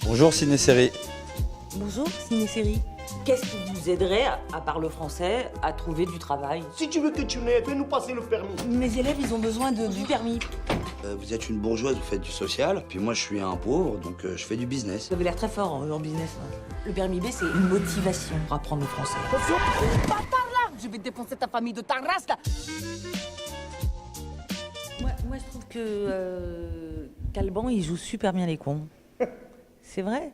Bonjour Ciné-Série. Bonjour, Ciné-Série. Qu'est-ce qui vous aiderait, à part le français, à trouver du travail? Si tu veux que tu n'aies, fais-nous passer le permis. Mes élèves, ils ont besoin du permis. Vous êtes une bourgeoise, vous faites du social, puis moi je suis un pauvre, donc je fais du business. Vous avez l'air très fort en business. Le permis B, c'est une motivation pour apprendre le français. Pas par là. Je vais défoncer ta famille de ta race, là. Moi, je trouve que Calban, il joue super bien les cons. C'est vrai.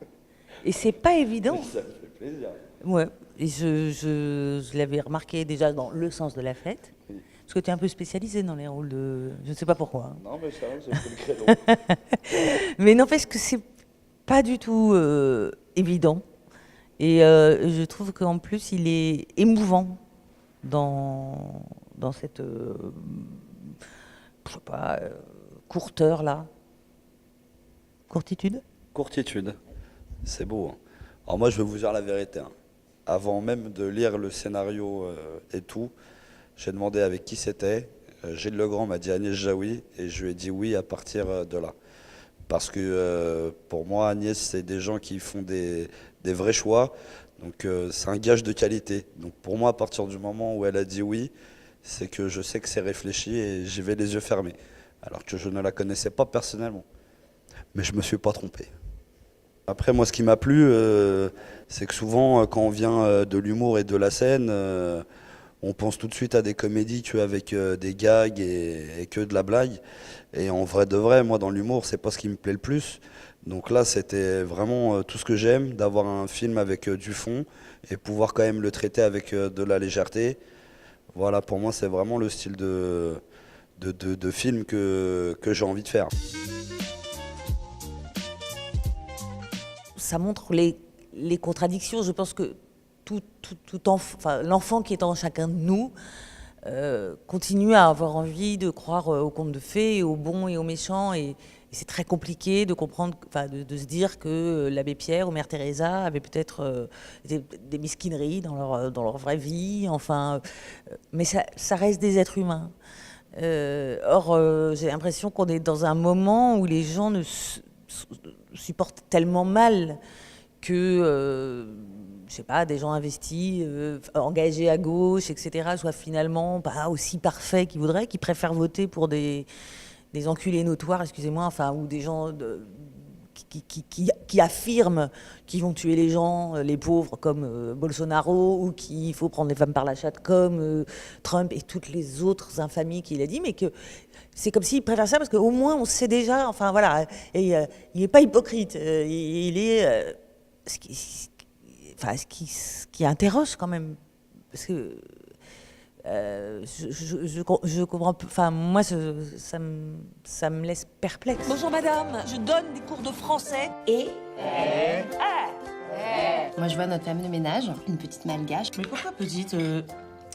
Et c'est pas évident. Ça me fait plaisir. Ouais. Et je l'avais remarqué déjà dans Le sens de la fête. Parce que tu es un peu spécialisé dans les rôles de... Je ne sais pas pourquoi. Non mais ça, j'ai fait le créneau. Mais n'empêche que c'est pas du tout évident. Et je trouve qu'en plus, il est émouvant dans cette je sais pas, courteur là. Courtitude. Courtitude, c'est beau. Hein. Alors moi je vais vous dire la vérité. Hein. Avant même de lire le scénario et tout, j'ai demandé avec qui c'était. Gilles Legrand m'a dit Agnès Jaoui et je lui ai dit oui à partir de là. Parce que pour moi Agnès c'est des gens qui font des vrais choix. Donc c'est un gage de qualité. Donc pour moi à partir du moment où elle a dit oui, c'est que je sais que c'est réfléchi et j'y vais les yeux fermés. Alors que je ne la connaissais pas personnellement. Mais je me suis pas trompé. Après, moi, ce qui m'a plu, c'est que souvent, quand on vient de l'humour et de la scène, on pense tout de suite à des comédies qu'avec des gags et que de la blague. Et en vrai de vrai, moi, dans l'humour, c'est pas ce qui me plaît le plus. Donc là, c'était vraiment tout ce que j'aime, d'avoir un film avec du fond et pouvoir quand même le traiter avec de la légèreté. Voilà, pour moi, c'est vraiment le style de film que j'ai envie de faire. Ça montre les contradictions. Je pense que l'enfant qui est en chacun de nous continue à avoir envie de croire aux contes de fées, aux bons et aux méchants. Et c'est très compliqué de comprendre, de se dire que l'abbé Pierre ou Mère Teresa avaient peut-être des mesquineries dans leur vraie vie. Enfin, mais ça reste des êtres humains. Or, j'ai l'impression qu'on est dans un moment où les gens ne supportent tellement mal que, je sais pas, des gens investis, engagés à gauche, etc., soient finalement pas aussi parfaits qu'ils voudraient, qui préfèrent voter pour des enculés notoires, excusez-moi, enfin, ou des gens qui affirment qu'ils vont tuer les gens, les pauvres, comme Bolsonaro, ou qu'il faut prendre les femmes par la chatte, comme Trump et toutes les autres infamies qu'il a dit, mais que c'est comme s'il préfère ça parce qu'au moins on sait déjà, enfin voilà, et il n'est pas hypocrite, il est ce qui interroge quand même, parce que je comprends, enfin moi ça me laisse perplexe. Bonjour madame, je donne des cours de français et Moi, je vois notre femme de ménage, une petite malgache. mais pourquoi petite,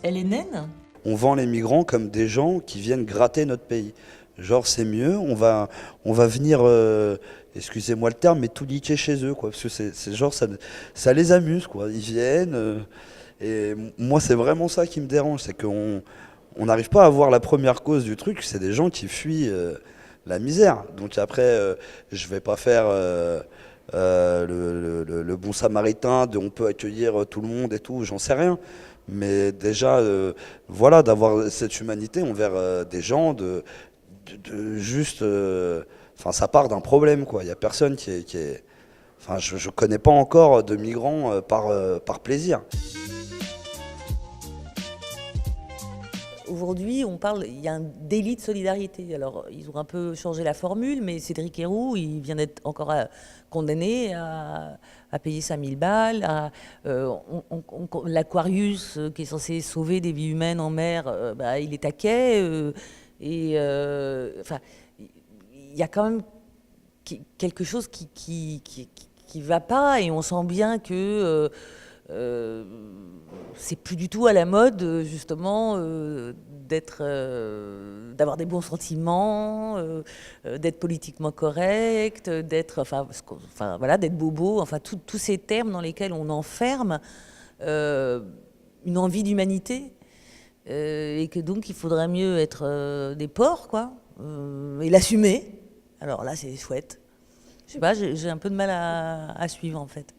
elle est naine? On vend les migrants comme des gens qui viennent gratter notre pays. Genre c'est mieux, on va venir, excusez-moi le terme, mais tout niquer chez eux, quoi. Parce que c'est genre ça les amuse, quoi. Ils viennent, et moi c'est vraiment ça qui me dérange, c'est qu'on n'arrive pas à voir la première cause du truc, c'est des gens qui fuient la misère. Donc après, je vais pas faire le bon samaritain, on peut accueillir tout le monde et tout, j'en sais rien. Mais déjà, voilà, d'avoir cette humanité envers des gens, de juste, enfin, ça part d'un problème, quoi. Il y a personne qui est, enfin, je connais pas encore de migrants par plaisir. Aujourd'hui, il y a un délit de solidarité. Alors, ils ont un peu changé la formule, mais Cédric Herrou, il vient d'être encore condamné à payer 5000 balles. L'Aquarius, qui est censé sauver des vies humaines en mer, il est taquet. Enfin, il y a quand même quelque chose qui va pas, et on sent bien que c'est plus du tout à la mode, justement, d'avoir des bons sentiments, d'être politiquement correct, d'être bobo, enfin tous ces termes dans lesquels on enferme une envie d'humanité, et que donc il faudrait mieux être des porcs, quoi, et l'assumer. Alors là, c'est chouette. Je sais pas, j'ai un peu de mal à suivre en fait.